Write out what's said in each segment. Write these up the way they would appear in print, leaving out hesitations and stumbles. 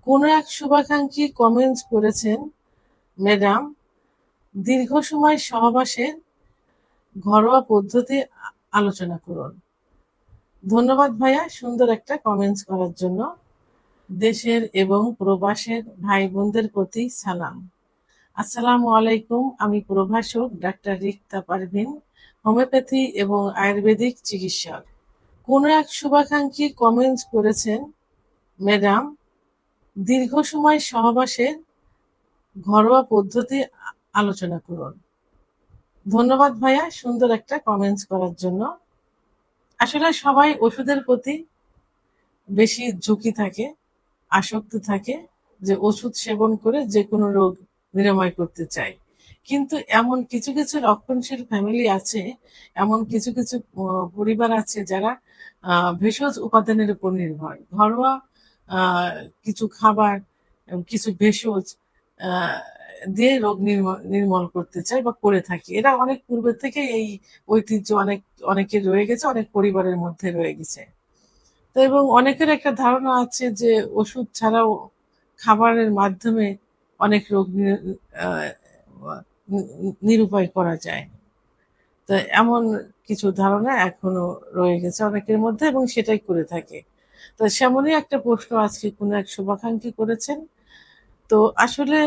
কোনো এক শুভাকাঙ্ক্ষী কমেন্টস করেছেন, ম্যাডাম, দীর্ঘ সময় সহবাসের ঘরোয়া পদ্ধতি আলোচনা করুন। ধন্যবাদ ভাইয়া, সুন্দর একটা কমেন্টস করার জন্য। দেশের এবং প্রবাসের ভাই বোনদের প্রতি সালাম। আসসালামু আলাইকুম। আমি প্রভাষক ডাক্তার রিক্তা পারভিন, হোমিওপ্যাথি এবং আয়ুর্বেদিক চিকিৎসক। কোনো এক শুভাকাঙ্ক্ষী কমেন্টস করেছেন, ম্যাডাম, দীর্ঘ সময় সহবাসের ঘরোয়া পদ্ধতি আলোচনা করুন। ধন্যবাদ ভাইয়া, সুন্দর একটা কমেন্টস করার জন্য। আসলে সবাই ওষুধের প্রতি বেশি ঝুঁকি থাকে, আসক্তি থাকে, যে ওষুধ সেবন করে যে কোনো রোগ নিরাময় করতে চায়। কিন্তু এমন কিছু কিছু রক্ষণশীল ফ্যামিলি আছে, এমন কিছু কিছু পরিবার আছে যারা ভেষজ উপাদানের উপর নির্ভর। ঘরোয়া আহ, কিছু খাবার, কিছু ভেষজ আহ, দিয়ে রোগ নির্মূল করতে চায় বা করে থাকে। এরা অনেক পূর্বে থেকে এই ঐতিহ্য অনেকের রয়ে গেছে, অনেক পরিবারের মধ্যে রয়ে গেছে। তো এবং অনেকের একটা ধারণা আছে যে ওষুধ ছাড়াও খাবারের মাধ্যমে অনেক রোগ আহ, নিরূপায় করা যায়। তো এমন কিছু ধারণা এখনো রয়ে গেছে অনেকের মধ্যে এবং সেটাই করে থাকে। তো সেমনই একটা প্রশ্ন আজকে কোনো এক শুভাকাঙ্ক্ষী করেছেন। তো আসলে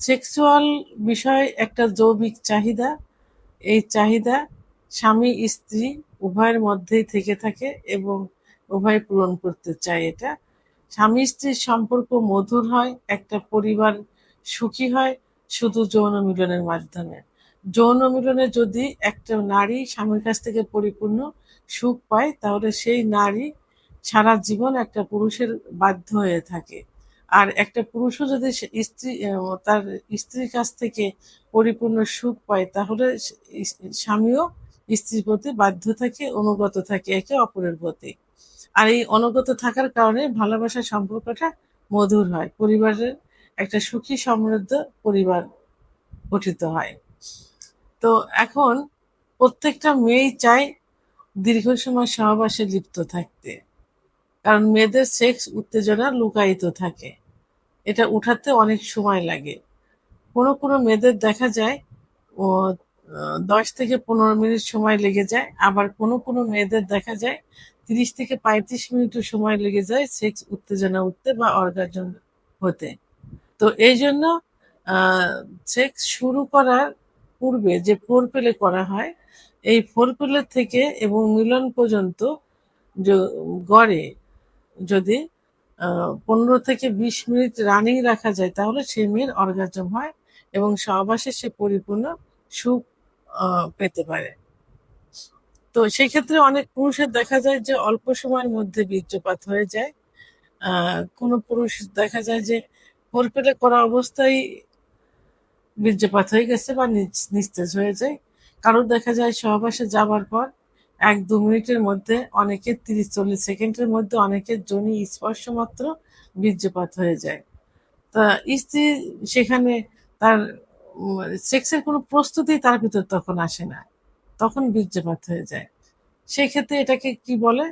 সেক্সুয়াল বিষয় একটা জৈবিক চাহিদা। এই চাহিদা স্বামী স্ত্রী উভয়ের মধ্যেই থেকে থাকে এবং উভয় পূরণ করতে চায় এটা। স্বামী স্ত্রীর সম্পর্ক মধুর হয়, একটা পরিবার সুখী হয় শুধু যৌন মিলনের মাধ্যমে। যৌন মিলনে যদি একটা নারী স্বামীর কাছ থেকে পরিপূর্ণ সুখ পায়, তাহলে সেই নারী সারা জীবন একটা পুরুষের বাধ্য হয়ে থাকে। আর একটা পুরুষও যদি তার স্ত্রীর কাছ থেকে পরিপূর্ণ সুখ পায়, তাহলে স্বামীও স্ত্রীর প্রতি বাধ্য থাকে, অনুগত থাকে একে অপরের প্রতি। আর এই অনুগত থাকার কারণে ভালোবাসার সম্পর্কটা মধুর হয়, পরিবারের একটা সুখী সমৃদ্ধ পরিবার গঠিত হয়। তো এখন প্রত্যেকটা মেয়েই চায় দীর্ঘ সময় সহবাসে লিপ্ত থাকতে, কারণ মেয়েদের সেক্স উত্তেজনা লুকায়িত থাকে, এটা উঠাতে অনেক সময় লাগে। কোনো কোনো মেয়েদের দেখা যায় ও 10 থেকে 15 মিনিট সময় লেগে যায়, আবার কোনো কোনো মেয়েদের দেখা যায় 30 থেকে 35 মিনিটও সময় লেগে যায় সেক্স উত্তেজনা উঠতে বা অর্গাজম হতে। তো এই জন্য সেক্স শুরু করার পূর্বে যে ফোর প্লে করা হয়, এই ফোর প্লে থেকে এবং মিলন পর্যন্ত গড়ে যদি 15 থেকে 20 মিনিট রানিং রাখা যায়, তাহলে সেই মেয়ের অর্গাজম হয় এবং সহবাসে সে পরিপূর্ণ সুখ পেতে পারে। তো সেই ক্ষেত্রে অনেক পুরুষের দেখা যায় যে অল্প সময়ের মধ্যে বীর্যপাত হয়ে যায়। কোনো পুরুষ দেখা যায় যে ফোর প্লে করা অবস্থায় বীর্যপাত হয়ে গেছে বা নিস্তেজ হয়ে যায়। কারোর দেখা যায় সহবাসে যাবার পর 1-2 মিনিটের মধ্যে, অনেকের 30-40 সেকেন্ডের মধ্যে, অনেকের যোনি স্পর্শ মাত্র বীর্যপাত হয়ে যায়। তা স্ত্রী সেখানে তার সেক্সের কোনো প্রস্তুতি তার ভিতর তখন আসে না, তখন বীর্যপাত হয়ে যায়। সেই ক্ষেত্রে এটাকে কি বলে?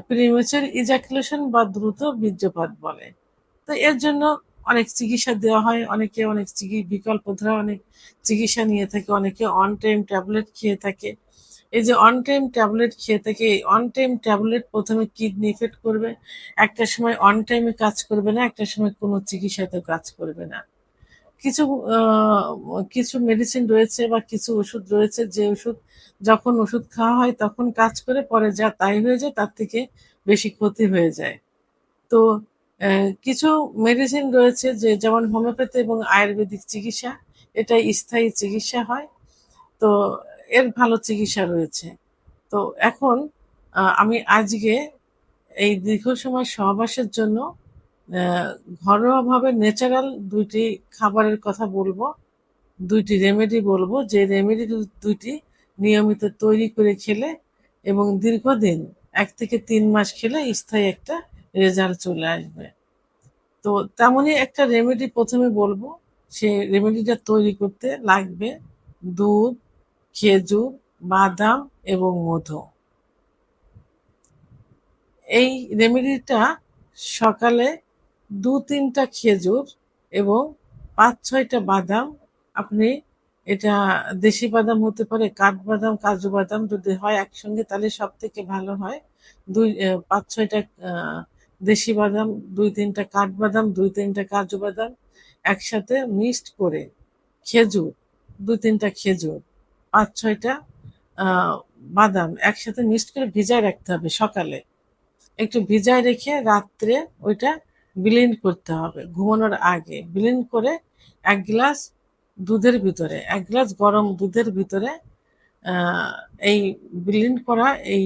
প্রিমেচার ইজাকুলেশন বা দ্রুত বীর্যপাত বলে। তো এর জন্য অনেক চিকিৎসা দেওয়া হয়, অনেকে অনেক বিকল্প ধারা অনেক চিকিৎসা নিয়ে থাকে, অনেকে অন টাইম ট্যাবলেট খেয়ে থাকে। এই যে অন টাইম ট্যাবলেট খেয়ে থাকে, এই অন টাইম ট্যাবলেট প্রথমে কিডনি ইফেক্ট করবে, একটা সময় অন টাইমে কাজ করবে না, একটা সময় কোনো চিকিৎসাতেও কাজ করবে না। কিছু আহ, কিছু মেডিসিন রয়েছে বা কিছু ওষুধ রয়েছে, যে ওষুধ যখন ওষুধ খাওয়া হয় তখন কাজ করে, পরে যা তাই হয়ে যায়, তার থেকে বেশি ক্ষতি হয়ে যায়। তো কিছু মেডিসিন রয়েছে যে, যেমন হোমিওপ্যাথি এবং আয়ুর্বেদিক চিকিৎসা, এটা স্থায়ী চিকিৎসা হয়। তো এর ভালো চিকিৎসা রয়েছে। তো এখন আমি আজকে এই দীর্ঘ সময় সহবাসের জন্য আহ, ঘরোয়াভাবে ন্যাচারাল দুইটি খাবারের কথা বলবো, দুইটি রেমেডি বলবো, যে রেমেডি দুইটি নিয়মিত তৈরি করে খেলে এবং দীর্ঘদিন 1 থেকে 3 মাস খেলে স্থায়ী একটা রেজাল্ট চলে আসবে। তো তেমনই একটা রেমেডি প্রথমে বলবো। সে রেমেডিটা তৈরি করতে লাগবে দুধ, খেজুর, বাদাম এবং মধু। এই রেমেডিটা সকালে 2-3টা খেজুর এবং 5-6টা বাদাম। আপনি এটা দেশি বাদাম হতে পারে, কাঠবাদাম, কাজু বাদাম যদি হয় একসঙ্গে তাহলে সব থেকে ভালো হয়। 5-6টা দেশি বাদাম, 2-3টা কাঠবাদাম, 2-3টা কাজু বাদাম একসাথে মিক্সড করে, খেজুর 2-3টা খেজুর, 5-6টা বাদাম একসাথে মিক্সড করে ভিজায় রাখতে হবে সকালে। একটু ভিজায় রেখে রাত্রে ওইটা ব্লেন্ড করতে হবে ঘুমানোর আগে। ব্লেন্ড করে 1 গ্লাস গরম দুধের ভিতরে আহ, এই ব্লেন্ড করা এই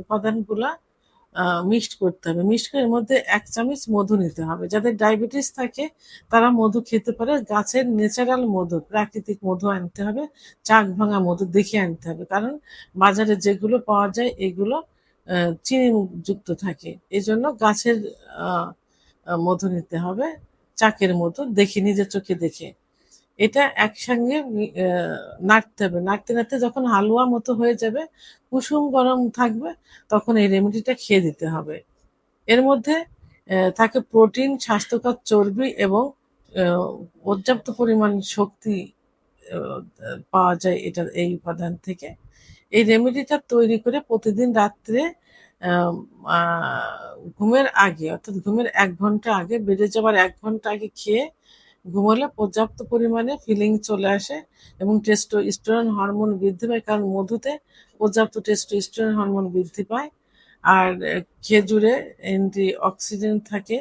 উপাদানগুলা মিক্সড করতে হবে। মিক্সড করে এর মধ্যে 1 চামচ মধু নিতে হবে। যাদের ডায়াবেটিস থাকে তারা মধু খেতে পারে। গাছের ন্যাচারাল মধু, প্রাকৃতিক মধু আনতে হবে। চাক ভাঙা মধু দেখে আনতে হবে, কারণ বাজারে যেগুলো পাওয়া যায় এগুলো চিনি যুক্ত থাকে। এই জন্য গাছের আহ, মধু নিতে হবে, চাকের মধু দেখে, নিজের চোখে দেখে। এটা একসঙ্গে নাড়তে হবে। নাড়তে নাড়তে যখন হালুয়া মতো হয়ে যাবে, কুসুম গরম থাকবে, তখন এই রেমেডিটা খেয়ে দিতে হবে। এর মধ্যে থাকে প্রোটিন, স্বাস্থ্যকর চর্বি এবং আহ, পর্যাপ্ত পরিমাণ শক্তি পাওয়া যায় এই উপাদান থেকে। এই রেমেডিটা তৈরি করে প্রতিদিন রাত্রে আম, ঘুমের আগে, অর্থাৎ ঘুমের 1 ঘন্টা আগে, বেডে যাওয়ার 1 ঘন্টা আগে খেয়ে ঘুমোলে পর্যাপ্ত পরিমাণে ফিলিং চলে আসে এবং টেস্টোস্টেরন হরমোন বৃদ্ধি পায়, কারণ মধুতে পর্যাপ্ত টেস্টোস্টেরন হরমোন বৃদ্ধি পায়। আর খেজুরে অ্যান্টি অক্সিডেন্ট থাকে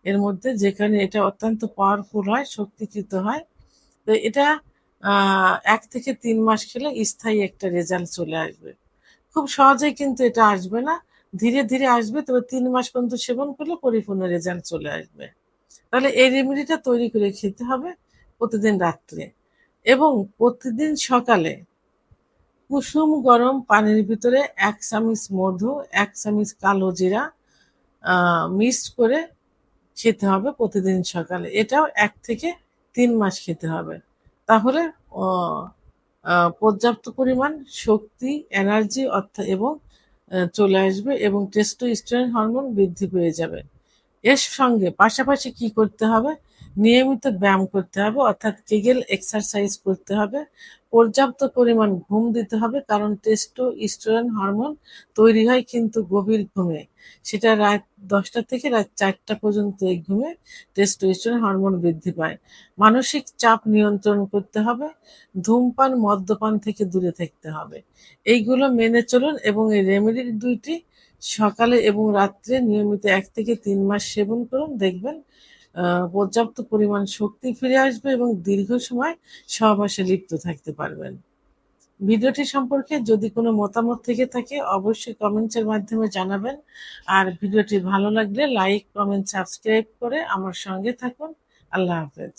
এর মধ্যে, যেখানে এটা অত্যন্ত পাওয়ারফুল হয়, শক্তিকৃত হয়। তো এটা 1 থেকে 3 মাস খেলে স্থায়ী একটা রেজাল্ট চলে আসবে। খুব সহজেই কিন্তু এটা আসবে না, ধীরে ধীরে আসবে, তবে 3 মাস পর্যন্ত সেবন করলে পরিপূর্ণ রেজাল্ট চলে আসবে। তাহলে এই রেমেডিটা তৈরি করে খেতে হবে প্রতিদিন রাত্রে, এবং প্রতিদিন সকালে কুসুম গরম পানির ভিতরে 1 চামচ মধু, 1 চামচ কালো জিরা মিক্সড করে খেতে হবে প্রতিদিন সকালে। এটাও 1 থেকে 3 মাস খেতে হবে। তাহলে পর্যাপ্ত পরিমাণ শক্তি, এনার্জি অর্থাৎ এবং চলে আসবে এবং টেস্টোস্টেরন হরমোন বৃদ্ধি পেয়ে যাবে। এর সঙ্গে পাশাপাশি কি করতে হবে? নিয়মিত ব্যায়াম করতে হবে, অর্থাৎ কেগেল এক্সারসাইজ করতে হবে। পর্যাপ্ত পরিমাণ ঘুম দিতে হবে, কারণ টেস্টোস্টেরন হরমোন তৈরি হয় কিন্তু গভীর ঘুমে। সেটা রাত 10টা থেকে রাত 4টা পর্যন্ত এই ঘুমে টেস্টোস্টেরন হরমোন বৃদ্ধি পায়। মানসিক চাপ নিয়ন্ত্রণ করতে হবে। ধূমপান, মদ্যপান থেকে দূরে থাকতে হবে। এইগুলো মেনে চলুন এবং এই রেমেডি দুইটি সকালে এবং রাত্রে নিয়মিত 1 থেকে 3 মাস সেবন করুন। দেখবেন পর্যাপ্ত পরিমাণ শক্তি ফিরে আসবে এবং দীর্ঘ সময় সহবাসে লিপ্ত থাকতে পারবেন। ভিডিওটি সম্পর্কে যদি কোনো মতামত থেকে থাকে অবশ্যই কমেন্টসের মাধ্যমে জানাবেন। আর ভিডিওটি ভালো লাগলে লাইক, কমেন্ট, সাবস্ক্রাইব করে আমার সঙ্গে থাকুন। আল্লাহ হাফেজ।